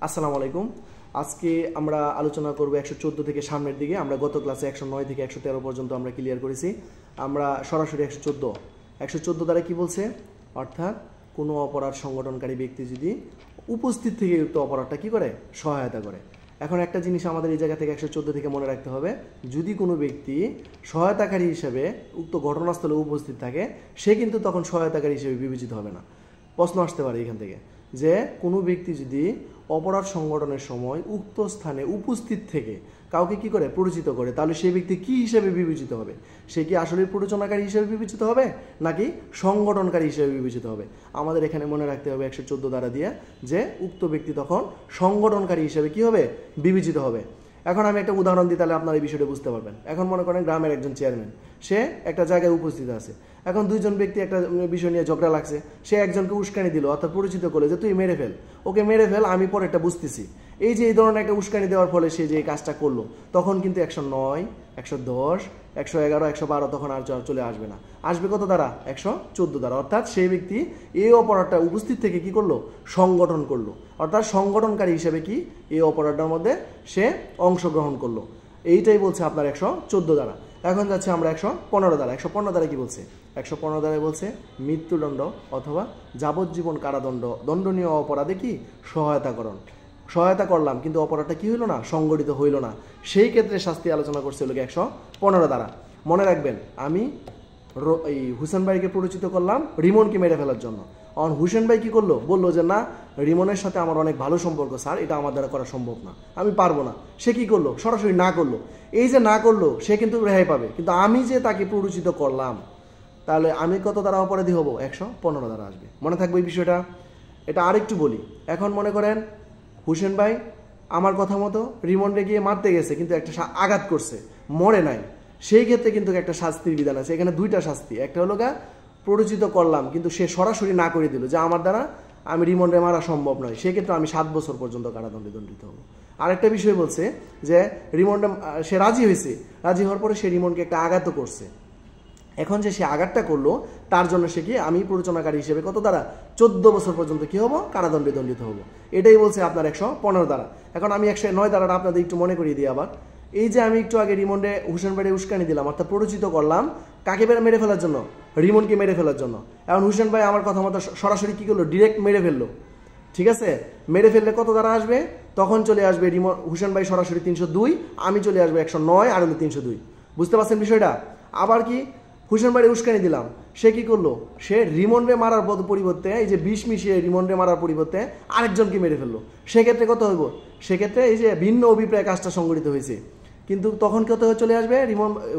আসসালামু আলাইকুম। আজকে আমরা আলোচনা করব 114 থেকে সামনের দিকে। আমরা গত ক্লাসে 109 থেকে 113 পর্যন্ত আমরা ক্লিয়ার করেছি। আমরা সরাসরি 114 দ্বারা কি বলছে, অর্থাৎ কোনো অপরাধ সংগঠনকারী ব্যক্তি যদি উপস্থিত থেকে উক্ত অপরাধটা কি করে, সহায়তা করে। এখন একটা জিনিস আমাদের এই জায়গা থেকে 114 থেকে মনে রাখতে হবে, যদি কোনো ব্যক্তি সহায়তাকারী হিসেবে উক্ত ঘটনাস্থলে উপস্থিত থাকে, সে কিন্তু তখন সহায়তাকারী হিসেবে বিবেচিত হবে না। প্রশ্ন আসতে পারে এখান থেকে যে কোনো ব্যক্তি যদি অপরাধ সংগঠনের সময় উক্ত স্থানে উপস্থিত থেকে কাউকে কি করে, পরিচিত করে, তাহলে সেই ব্যক্তি কি হিসেবে বিবেচিত হবে? সে কি আসলে প্ররোচনাকারী হিসেবে বিবেচিত হবে নাকি সংগঠনকারী হিসেবে বিবেচিত হবে? আমাদের এখানে মনে রাখতে হবে 114 দ্বারা দিয়ে যে উক্ত ব্যক্তি তখন সংগঠনকারী হিসেবে কি হবে, বিবেচিত হবে। এখন আমি একটা উদাহরণ দিই, তাহলে আপনারা এই বিষয়টা বুঝতে পারবেন। এখন মনে করেন গ্রামের একজন চেয়ারম্যান, সে একটা জায়গায় উপস্থিত আছে। এখন দুইজন ব্যক্তি একটা বিষয় নিয়ে ঝগড়া লাগছে, সে একজনকে উস্কানি দিল, অর্থাৎ পরিচিত করলে যে তুই মেরে ফেল, ওকে মেরে ফেল, আমি পরে এটা বুঝতেছি। এই যে এই ধরনের একটা উস্কানি দেওয়ার ফলে সে যে এই কাজটা করলো, তখন কিন্তু 109, 110, 111, 112 তখন আর চলে আসবে না। আসবে কত দ্বারা? 114 দ্বারা। অর্থাৎ সেই ব্যক্তি এই অপরাধটা উপস্থিত থেকে কি করলো, সংগঠন করলো, অর্থাৎ সংগঠনকারী হিসেবে কি এই অপরাধটার মধ্যে সে অংশগ্রহণ করলো। এইটাই বলছে আপনার 114 দ্বারা। এখন যাচ্ছে আমরা 115 দ্বারা। 115 দ্বারা কি বলছে? 115 দ্বারাই বলছে মৃত্যুদণ্ড অথবা যাবজ্জীবন কারাদণ্ড দণ্ডনীয় অপরাধে কি সহায়তা করলাম, কিন্তু অপরাধটা কি হইল না, সংগঠিত হইল না। সেই ক্ষেত্রে শাস্তি আলোচনা করছে লোক 115 দ্বারা। মনে রাখবেন, আমি এই হুসেন ভাইকে পরিচিত করলাম রিমনকে মেরে ফেলার জন্য। হুসেন ভাই কি করলো, বললো যে না, রিমনের সাথে আমার অনেক ভালো সম্পর্ক স্যার, এটা আমার দ্বারা করা সম্ভব না, আমি পারবো না। সে কি করলো, সরাসরি না করলো। এই যে না করলো, সে কিন্তু রেহাই পাবে, কিন্তু আমি যে তাকে পরিচিত করলাম, তাহলে আমি কত দ্বারা অপরাধী হব? 115 দ্বারা আসবে। মনে থাকবে এই বিষয়টা। এটা আরেকটু বলি। এখন মনে করেন হুসেন ভাই আমার কথা মতো রিমন্ডে গিয়ে মারতে গেছে, কিন্তু একটা আঘাত করছে, মরে নাই। সেই ক্ষেত্রে কিন্তু একটা শাস্তির বিধান আছে। এখানে দুইটা শাস্তি। একটা হলো পরিচিত করলাম, কিন্তু সে সরাসরি না করে দিল যে আমার দ্বারা আমি রিমন্ডে মারা সম্ভব নয়, সেক্ষেত্রে আমি 7 বছর পর্যন্ত কারাদণ্ডে দণ্ডিত হব। আরেকটা বিষয় বলছে যে রিমন্ডে সে রাজি হয়েছে, রাজি হওয়ার পরে সে রিমন্ডকে একটা আঘাতও করছে। এখন যে সে আঘাতটা করলো, তার জন্য সে কি, আমি প্ররোচনাকারী হিসেবে কত দ্বারা, 14 বছর পর্যন্ত কি হবো, কারাদণ্ডে দণ্ডিত হবো। এটাই বলছে আপনার 115 দ্বারা। এখন আমি 109 দ্বারাটা আপনাদের একটু মনে করিয়ে দিই আবার। এই যে আমি একটু আগে রিমন্ডে হুসেন ভাইয়ের উস্কানি দিলাম, অর্থাৎ পরিচিত করলাম কাকে মেরে ফেলার জন্য, রিমনকে মেরে ফেলার জন্য। এখন হুসেন ভাই আমার কথা মতো সরাসরি কি করলো, ডিরেক্ট মেরে ফেললো। ঠিক আছে, মেরে ফেললে কত দ্বারা আসবে, তখন চলে আসবে হুসেন ভাই সরাসরি 302, আমি চলে আসবে 109, আর হলো 302। বুঝতে পারছেন বিষয়টা? আবার কি, হুসেন ভাই উস্কানি দিলাম, সে কি করলো, সে রিমন্ডে মারার পরিবর্তে, এই যে বিষ মিশিয়ে রিমন্ডে মারার পরিবর্তে আরেকজনকে মেরে ফেললো। সেক্ষেত্রে কত হইব, সেক্ষেত্রে এই যে ভিন্ন অভিপ্রায় কাজটা সংগঠিত হয়েছে, কিন্তু তখন কত চলে আসবে,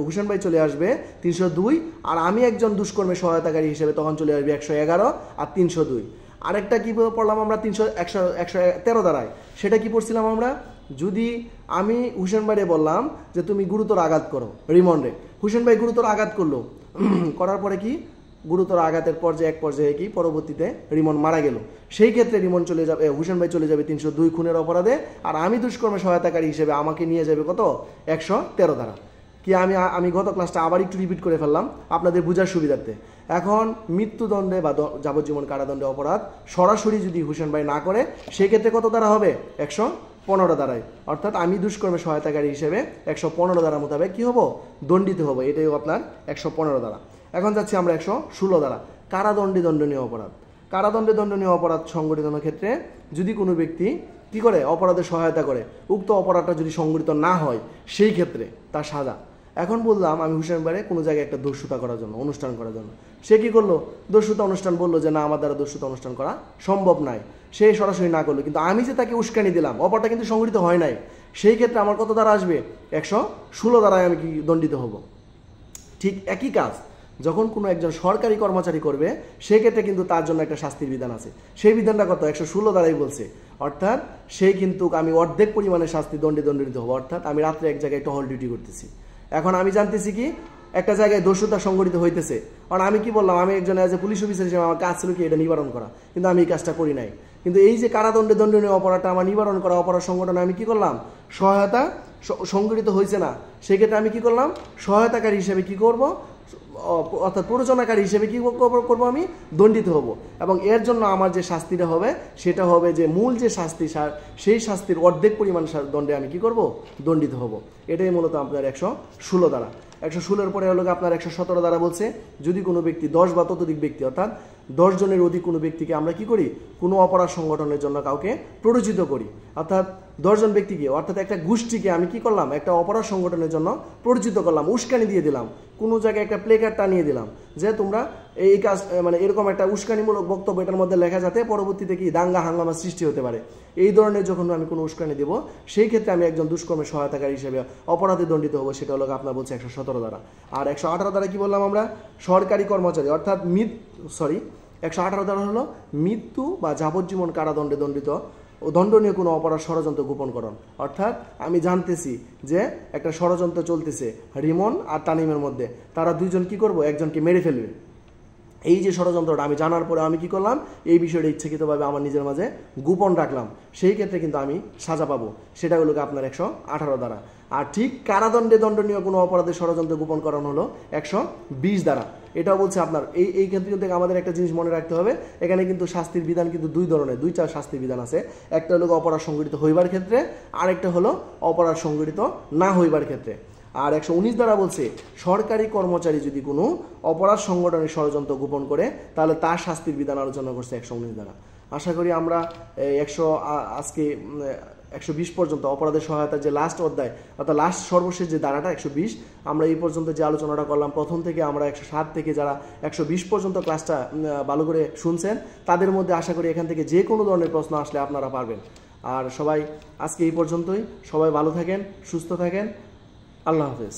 হুসেন ভাই চলে আসবে 302, আর আমি একজন দুষ্কর্মে সহায়তাকারী হিসেবে তখন চলে আসবে 111 আর 302। আরেকটা কি পড়লাম আমরা 113 দ্বারায়, সেটা কি পড়ছিলাম আমরা, যদি আমি হুসেন ভাইরে বললাম যে তুমি গুরুতর আঘাত করো রিমন্ডে, হুসেন ভাই গুরুতর আঘাত করলো, করার পরে কি, গুরুতর আঘাতের এক পর্যায়ে কি পরবর্তীতে রিমন মারা গেল, সেই ক্ষেত্রে রিমন চলে যাবে, হুসেন ভাই চলে যাবে 302 খুনের অপরাধে, আর আমি দুষ্কর্মে সহায়তাকারী হিসেবে আমাকে নিয়ে যাবে কত, 113 দ্বারা। কি আমি গত ক্লাসটা আবার একটু রিপিট করে ফেললাম আপনাদের বোঝার সুবিধার্থে। এখন মৃত্যুদণ্ডে বা যাবজ্জীবন কারাদণ্ডে অপরাধ সরাসরি যদি হুসেন ভাই না করে, সেক্ষেত্রে কত দ্বারা হবে, 115 দ্বারায়। অর্থাৎ আমি দুষ্কর্মে সহায়তাকারী হিসেবে 115 দ্বারা মোতাবেক কি হবো, দণ্ডিত হবো। এটাই আপনার 115 দ্বারা। এখন যাচ্ছি আমরা 116 দ্বারা, কারাদণ্ডে দণ্ডনীয় অপরাধ। কারাদণ্ডে দণ্ডনীয় অপরাধ সংগঠিতের ক্ষেত্রে যদি কোনো ব্যক্তি কি করে, অপরাধে সহায়তা করে, উক্ত অপরাধটা যদি সংগঠিত না হয়, সেই ক্ষেত্রে তার সাজা। এখন বললাম আমি হুসেন ভাইরে কোনো জায়গায় একটা দস্যুতা করার জন্য, অনুষ্ঠান করার জন্য, সে কি করলো, দস্যুতা অনুষ্ঠান, বললো যে না আমার দ্বারা দস্যুতা অনুষ্ঠান করা সম্ভব নয়, সে সরাসরি না করলো, কিন্তু আমি যে তাকে উস্কানি দিলাম, অপরাধটা কিন্তু সংগঠিত হয় নাই, সেই ক্ষেত্রে আমার কত দ্বারা আসবে, 116 দ্বারায় আমি কি দণ্ডিত হব। ঠিক একই কাজ যখন কোনো একজন সরকারি কর্মচারী করবে, সেক্ষেত্রে কিন্তু তার জন্য একটা শাস্তির বিধান আছে। সেই বিধানটা কত, 116 দ্বারাই বলছে। অর্থাৎ সেই কিন্তু আমি অর্ধেক পরিমাণে শাস্তি দণ্ডিত হবো। অর্থাৎ আমি রাত্রে এক জায়গায় টহল ডিউটি করতেছি, এখন আমি জানতেছি কি একটা জায়গায় দস্যুতা সংগঠিত হইতেছে, কারণ আমি কি বললাম, আমি একজন এজ এ পুলিশ অফিসার হিসেবে আমার কাজ ছিল কি এটা নিবারণ করা, কিন্তু আমি এই কাজটা করি নাই। কিন্তু এই যে কারাদণ্ডে দণ্ডনীয় অপরাধটা আমার নিবারণ করা, অপরাধ সংগঠনে আমি কি করলাম, সহায়তা সংগঠিত হয়েছে না, সেক্ষেত্রে আমি কি করলাম, সহায়তাকারী হিসেবে কি করব, অর্থাৎ প্ররোচনাকারী হিসেবে কি করবো, আমি দণ্ডিত হব। এবং এর জন্য আমার যে শাস্তিটা হবে সেটা হবে যে মূল যে শাস্তি, সেই শাস্তির অর্ধেক পরিমাণ দণ্ডে আমি কি করব, দণ্ডিত হব। এটাই মূলত আপনার 116 দ্বারা। 116-এর পরে হলো আপনার 117 দ্বারা বলছে, যদি কোনো ব্যক্তি 10 বা ততোধিক ব্যক্তি অর্থাৎ 10 জনের অধিক কোনো ব্যক্তিকে আমরা কি করি, কোনো অপরাধ সংগঠনের জন্য কাউকে প্ররোচিত করি, অর্থাৎ 10 জন ব্যক্তিকে অর্থাৎ একটা গোষ্ঠীকে আমি কি করলাম, একটা অপরাধ সংগঠনের জন্য প্ররোচিত করলাম, উস্কানি দিয়ে দিলাম, কোনো জায়গায় একটা প্লেকার্ড টানিয়ে দিলাম যে তোমরা এই কাজ, মানে এরকম একটা উস্কানিমূলক বক্তব্য এটার মধ্যে লেখা, যাতে পরবর্তীতে কি দাঙ্গা হাঙ্গামা সৃষ্টি হতে পারে। এই ধরনের যখন আমি কোনো উস্কানি দেব, সেই ক্ষেত্রে আমি একজন দুষ্কর্মের সহায়তাকারী হিসেবে অপরাধে দণ্ডিত হবো। সেটা হলো আপনার বলছে 117 দ্বারা। আর 118 দ্বারা কি বললাম আমরা, সরকারি কর্মচারী অর্থাৎ 118 দ্বারা হলো মৃত্যু বা যাবজ্জীবন কারাদণ্ডে দণ্ডিত ও দণ্ডনীয় কোনো অপরাধ ষড়যন্ত্র গোপনকরণ। অর্থাৎ আমি জানতেছি যে একটা ষড়যন্ত্র চলতেছে রিমন আর তানিমের মধ্যে, তারা দুইজন কি করবো, একজনকে মেরে ফেলবে। এই যে ষড়যন্ত্রটা আমি জানার পরে আমি কি করলাম, এই বিষয়টা ইচ্ছাকৃতভাবে আমার নিজের মাঝে গোপন রাখলাম, সেই ক্ষেত্রে কিন্তু আমি সাজা পাবো। সেটা হলো আপনার 118 দ্বারা। আর ঠিক কারাদণ্ডে দণ্ডনীয় কোনো অপরাধের ষড়যন্ত্র গোপন করানো হলো 120 দ্বারা। এটাও বলছে আপনার এই ক্ষেত্রে কিন্তু আমাদের একটা জিনিস মনে রাখতে হবে, এখানে কিন্তু শাস্তির বিধান কিন্তু দুই ধরনের, দুইটা শাস্তির বিধান আছে। একটা হলো অপরাধ সংঘটিত হইবার ক্ষেত্রে, আরেকটা হলো অপরাধ সংঘটিত না হইবার ক্ষেত্রে। আর 119 দ্বারা বলছে, সরকারি কর্মচারী যদি কোনো অপরাধ সংগঠনের ষড়যন্ত্র গোপন করে, তাহলে তার শাস্তির বিধান আলোচনা করছে 119 দ্বারা। আশা করি আমরা আজকে 120 পর্যন্ত অপরাধের সহায়তার যে লাস্ট অধ্যায় অর্থাৎ লাস্ট সর্বশেষ যে ধারাটা 120, আমরা এই পর্যন্ত যে আলোচনাটা করলাম, প্রথম থেকে আমরা 107 থেকে যারা 120 পর্যন্ত ক্লাসটা ভালো করে শুনছেন, তাদের মধ্যে আশা করি এখান থেকে যে কোনো ধরনের প্রশ্ন আসলে আপনারা পারবেন। আর সবাই আজকে এই পর্যন্তই, সবাই ভালো থাকেন, সুস্থ থাকেন, আল্লাহ হাফেজ।